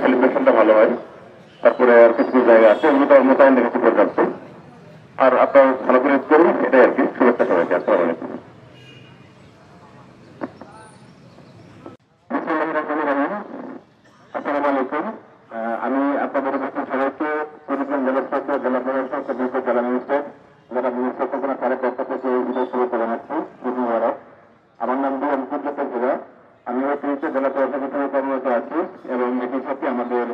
সেলিব্রেশনটা ভালো হয়। তারপরে আর কিছু জায়গা আছে ওগুলো তো মোতায়েন রেখেছি পর্যাপ্ত। আর আপনার ভালো করে করুন, এটাই আর কি। শুভেচ্ছা সবাইকে। আসসালামু আলাইকুম। আসসালামু আলাইকুম। আমি আপনাদের সবাইকে কুড়িগ্রাম জেলা সরকার, জেলা প্রশাসক, জেলা মিনিস্টার, জেলা মিনিস্টার তারের পক্ষ থেকে ঈদের শুভেচ্ছা জানাচ্ছি। আমার নাম দিয়ে জেলা। আমি অতিরিক্ত জেলা প্রশাসক হিসেবে কর্মরত আছি এবং একই সাথে আমাদের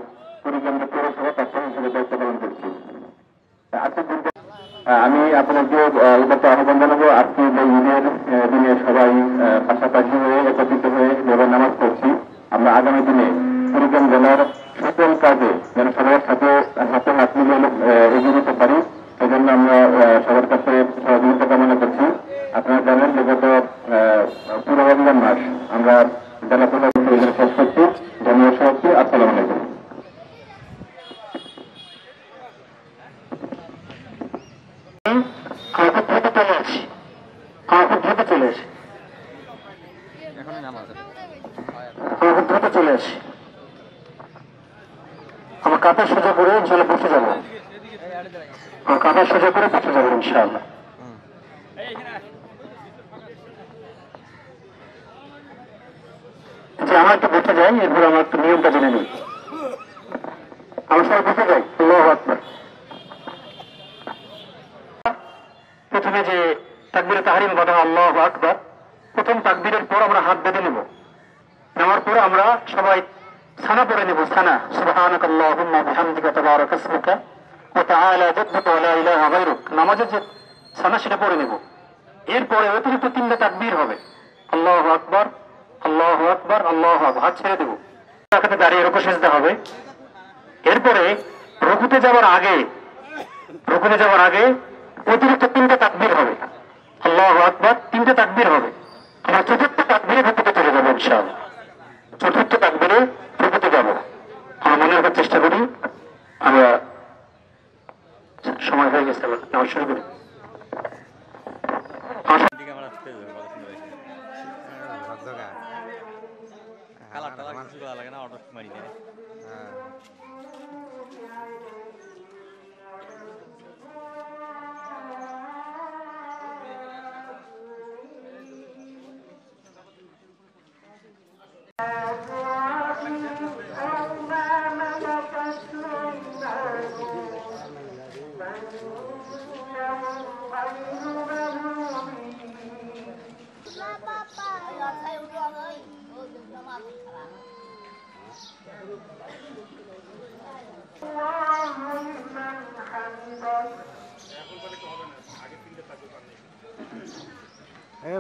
কুড়িগ্রাম পৌরসভা প্রার্থী হিসেবে দায়িত্ব পালন করছি। আমি আপনাকে এটাতে আহ্বান জানাবো, আজকে ঈদের দিনে সবাই পাশাপাশি হয়ে একত্রিত হয়ে যেভাবে নামাজ পড়ছি, আমরা আগামী দিনে কুড়িগ্রাম জেলার সকল কাজে যেন সবার সাথে হাতে হাত মিলিয়ে এগিয়ে যেতে পারি, সেজন্য আমরা সবার কাছে সহযোগিতা কামনা করছি। আপনারা জানেন যে গত পুরো রমজান মাস আমরা জেলা প্রশাসন শেষ করছি। ধন্যবাদ সবাইকে। আসসালামু আলাইকুম। আমার কাঁথা সোজা করে জলে বসে যাবো, কাঁথা সোজা করে বসে যাবো ইনশাআল্লাহ। যে আমার একটু বসে যাই, এরপর আমার একটু নিয়মটা জেনে নিই। আমার সবাই বসে যাই। আল্লাহু আকবার। প্রথমে যে তাকবীরে তাহরিম বাঁধা আল্লাহু আকবার, প্রথম তাকবীরের পর আমরা হাত বেঁধে নেব। নেওয়ার পরে আমরা সবাই সানা পড়ে নেব। সানা সুবহানাকা আল্লাহুম্মা বিহামদিকা তাবারাকা ইসমুকা ওয়া তাআলা জাদ্দুকা ওয়া লা ইলাহা গায়রুক, নামাজের যে সানা সেটা পড়ে নেব। এরপরে অতিরিক্ত তিনটা তাকবীর হবে। আল্লাহু আকবার, আল্লাহু আকবার, আল্লাহু আকবার। হাত ছেড়ে দেব, রাকাতে দাঁড়িয়ে রুকু সিজদা হবে। এরপরে রুকুতে যাওয়ার আগে অতিরিক্ত তিনটা তাকবীর হবে। আল্লাহু আকবার, তিনটা তাকবীর হবে। আমরা চতুর্থ তাকবীরে রুকুতে চলে যাবো ইনশাআল্লাহ। চতুর্থ তাকবীরে রুকুতে যাব। আমরা মনে রাখার চেষ্টা করি। আমরা সময় হয়ে গেছে, আমরা শুরু করি। Papa.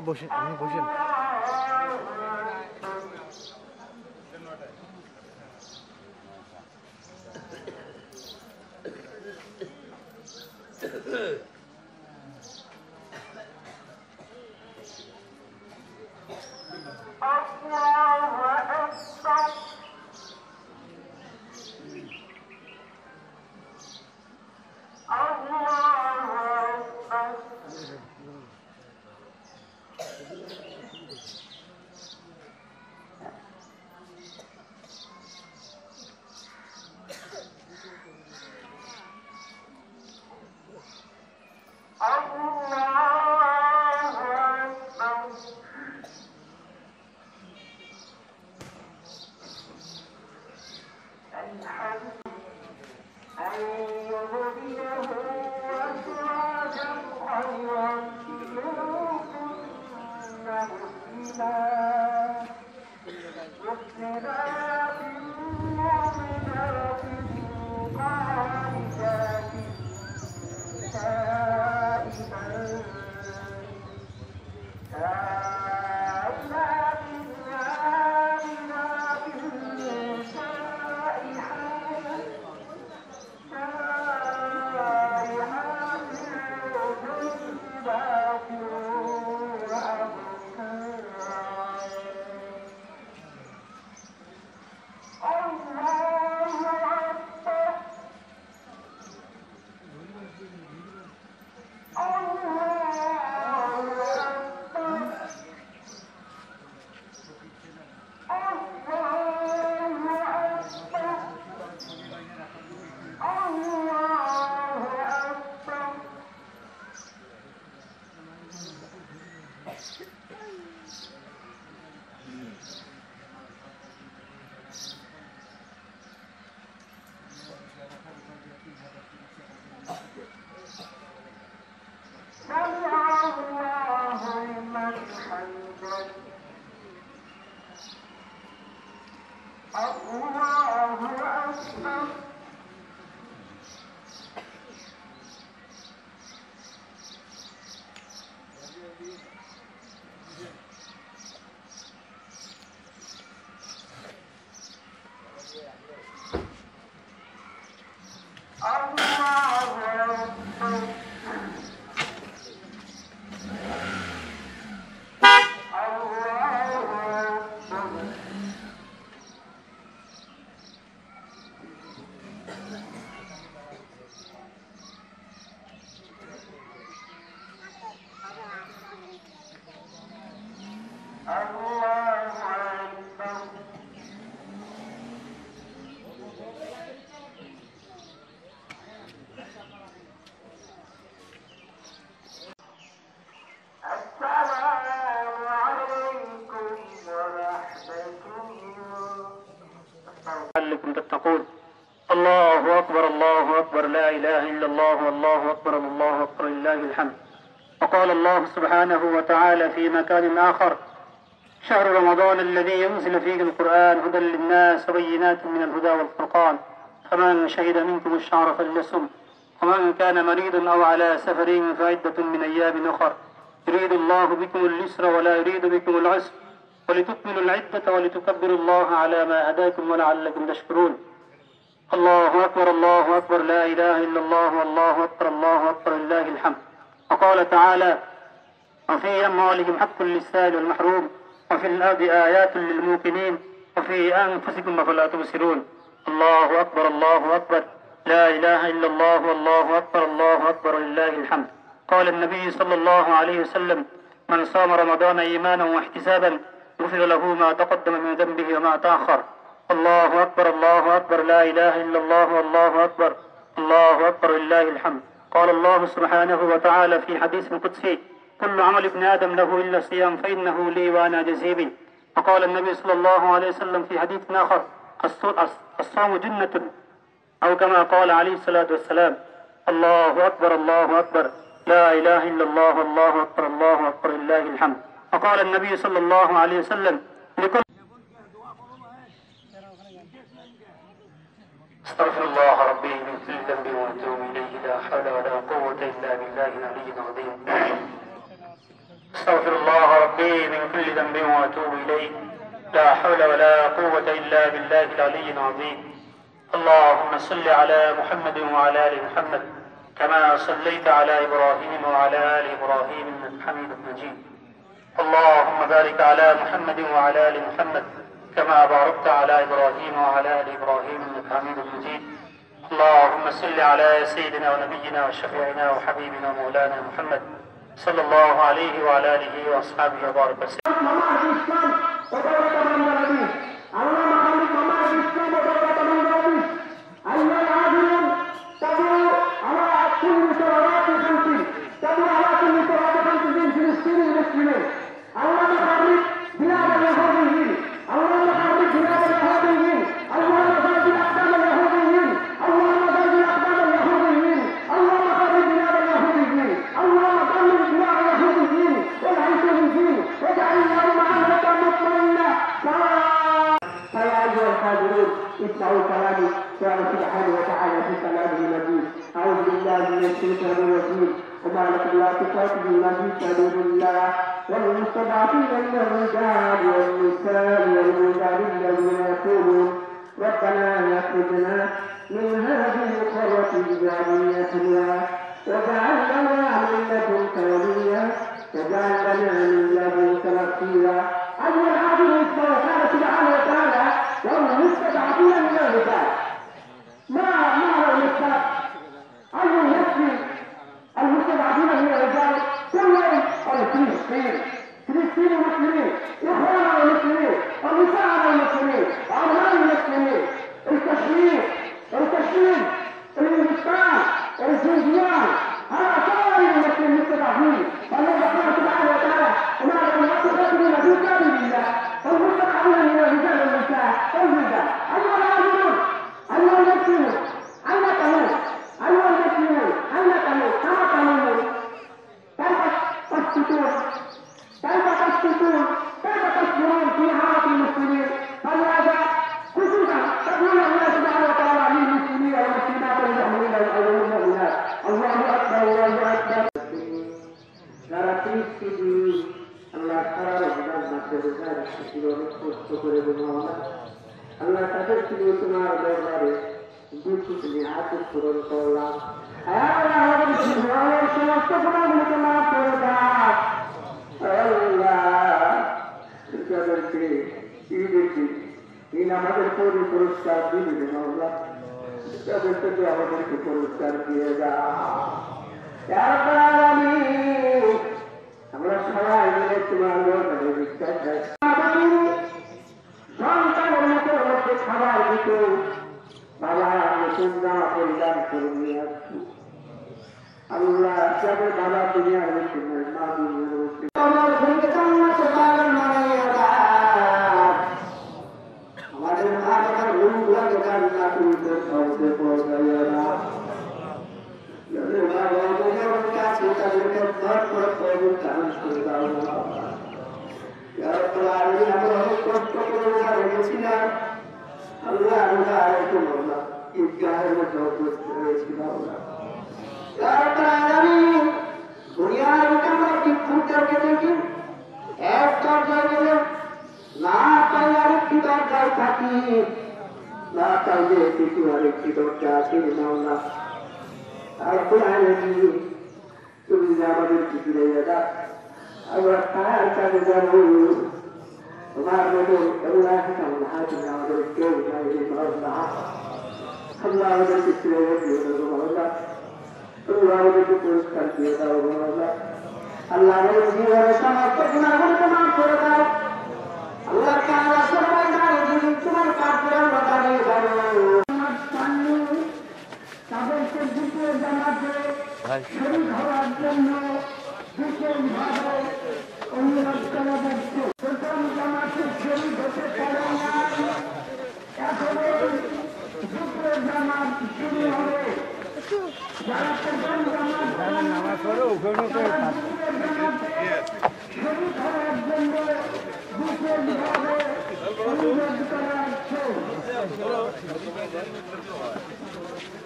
বসেন, আপনি বসেন। لعلكم تتقون. الله أكبر الله أكبر، لا إله إلا الله والله أكبر الله أكبر لله الحمد. وقال الله سبحانه وتعالى في مكان آخر: شهر رمضان الذي ينزل فيه القرآن هدى للناس وبينات من الهدى والفرقان، فمن شهد منكم الشهر فليصم، ومن كان مريضا أو على سفر فعدة من أيام أخر، يريد الله بكم اليسر ولا يريد بكم العسر، ولتكملوا العدة ولتكبروا الله على ما هداكم ولعلكم تشكرون. الله أكبر الله أكبر، لا إله إلا الله والله أكبر الله أكبر لله الحمد. وقال تعالى: وفي أموالهم حق للسائل والمحروم وفي الأرض آيات للموقنين وفي أنفسكم أفلا تبصرون. الله أكبر الله أكبر، لا إله إلا الله والله أكبر الله أكبر لله الحمد. قال النبي صلى الله عليه وسلم: من صام رمضان إيمانا واحتسابا غفر له ما تقدم من ذنبه وما تأخر. الله أكبر الله أكبر، لا إله إلا الله والله أكبر الله أكبر لله الحمد. قال الله سبحانه وتعالى في حديث قدسي: كل عمل ابن آدم له إلا الصيام فإنه لي وأنا أجزي به. وقال النبي صلى الله عليه وسلم في حديث آخر: الصوم جنة، أو كما قال عليه الصلاة والسلام. الله أكبر الله أكبر، لا إله إلا الله والله أكبر الله أكبر لله الحمد. وقال النبي صلى الله عليه وسلم لكل استغفر الله ربي من كل ذنب واتوب اليه لا حول ولا قوه الا بالله العلي العظيم استغفر الله ربي من كل ذنب واتوب اليه لا حول ولا قوه الا بالله العلي العظيم اللهم صل على محمد وعلى ال محمد كما صليت على ابراهيم وعلى ال ابراهيم انك حميد مجيد اللهم بارك على محمد وعلى ال محمد كما باركت على ابراهيم وعلى ال ابراهيم انك حميد مجيد اللهم صل على سيدنا ونبينا وشفيعنا وحبيبنا مولانا محمد صلى الله عليه وعلى اله واصحابه وبارك وسلم اسمعوا كلامي قال سبحانه وتعالى في كلامه المجيد اعوذ بالله من الشيطان الرجيم وما لكم لا تقاتلون في سبيل الله والمستضعفين من الرجال والنساء والولدان الذين يقولون ربنا اخرجنا من هذه القريه بباب اهلها واجعل لنا من لدنك وليا واجعل لنا من لدنك نصيرا ايها العابد اسمعوا قال سبحانه وتعالى والمستضعفين من الرجال ما هو المستضعف؟ أي يكفي المستضعفين من الرجال كلهم فلسطين المسلمين إخواننا المسلمين ونساءنا المسلمين وأولاد المسلمين الكشمير الهندوستان الزنجيان هذا سائر المسلمين المستضعفين والله سبحانه وتعالى وما لكم لا تقاتلون في سبيل الله والمستضعفين من الرجال والنساء والولدان أيها العابدون أيها المسلمون أين تموت أيها المسلمون أين تموت كما تموتون كيف تسكتون كيف تصبرون في حياة المسلمين فلهذا خصوصا تقول الله سبحانه وتعالى للمسلمين والمسلمات والمؤمنين والمؤمنات الله أكبر الله أكبر যারা পৃথিবী আল্লাহ তাআলার বিধান মানতে চায় সেগুলো কষ্ট করে বলুন আল্লাহ তাদের ছিল তোমার দরবারে দুঃখী তুমি হাত পূরণ করলাম আল্লাহ আমাদের জীবনের সমস্ত গুণাগুলোকে মাফ করে দাও আল্লাহ তাদেরকে ঈদেরকে দিন আমাদের পুরস্কার দিবে আল্লাহ তাদের থেকে আমাদেরকে পুরস্কার দিয়ে দাও আমরা সবাই মিলে তোমার দরবারে বিশ্বাস সন্তানের মুখের মধ্যে খাবার দিত বাবা নতুন জামা পরিধান করে নিয়ে আসছি আল্লাহ যাদের বাবা দুনিয়ার হচ্ছে মা দুনিয়ার হচ্ছে আমাদের মা বাবার গুরুগুলাকে কান্না করতে সহজে পৌঁছাইয়া না তাদেরকে ভর করে প্রভুর কাজ করে দাও আমরা অনেক কষ্ট করে রেখেছিলাম আল্লাহ আমরা আরেকটু বললাম ঈদগাহের মধ্যে উপস্থিত হয়েছিলাম দুনিয়ার আমরা বিক্ষুব্ধকে দেখি এক দরজায় গেলে না পাই আরেকটি দরজায় থাকি না পাইলে দ্বিতীয় আরেকটি দরজা আছে না তুমি যে আমাদেরকে ফিরে যাবা আমরা কার কাছে যাবো তোমার মতো আমাদের কেউ নাই আল্লাহ আমাদেরকে ফিরে দিয়ে দেবো আল্লাহ আমাদেরকে পুরস্কার দিয়ে দাও আল্লাহ আমাদের জীবনের সমস্ত গুণাগুলিকে মাফ করে দাও আল্লাহ তাআলা সবাই দাঁড়িয়ে তোমার কাছে আমরা দাঁড়িয়ে যাবো তাদেরকে দ্বিতীয় জামাতে শরীক হওয়ার জন্য বিশেষভাবে অনুরোধ করা যাচ্ছে প্রথম জামাতে শরীক হতে পারে না এখন দ্বিতীয় জামাত শুরু হবে যারা প্রথম জামাত শরীক হওয়ার জন্য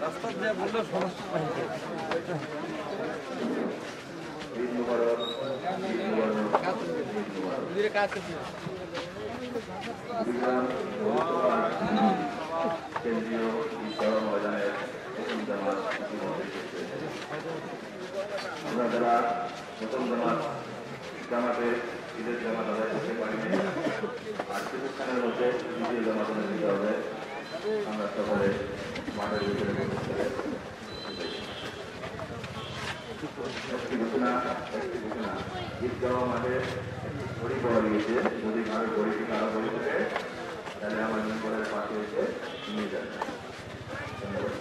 রাস্তা দিয়ে বললে সমস্যা কেন্দ্রীয় বিদ্যালয় ময়দানের প্রথম জামাত আমরা যারা প্রথম জামাতে ঈদের জামাত আদায় করতে পারিনি আর কিছুক্ষণের মধ্যে দ্বিতীয় জামাত অনুষ্ঠিত হবে আমরা সকলে মাঠের ভিতরে একটি ঘোষণা ঈদগাহ মাঠে ঘড়ি পড়া গিয়েছে যদি কারো ঘড়িটি কারো ঘড়ি থাকে তাহলে আমার মেম্বারের পাশে এসে নিয়ে যান ধন্যবাদ।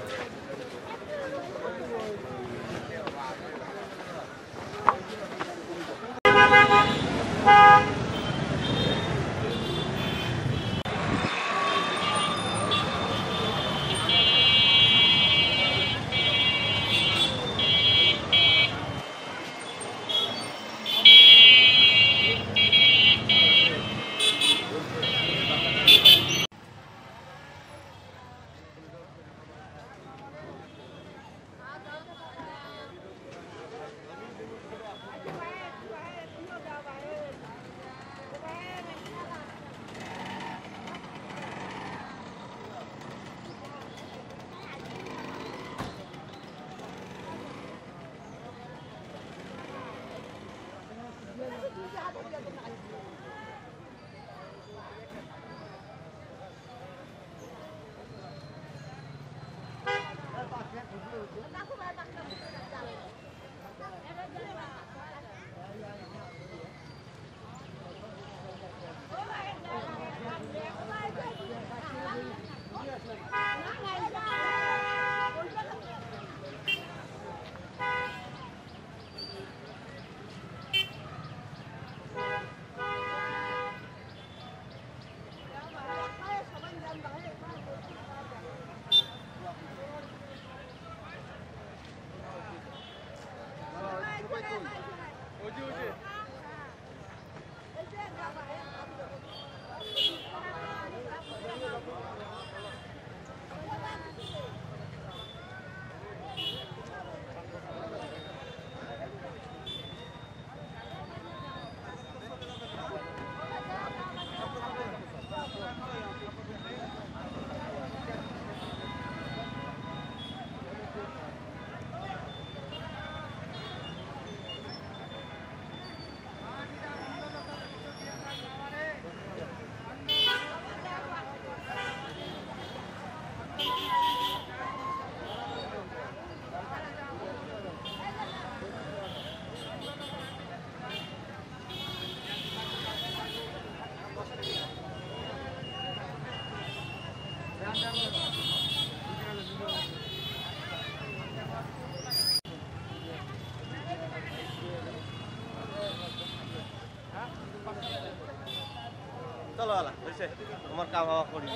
চলো আলা হয়েছে আমার কাম হাওয়া করি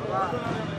Wow.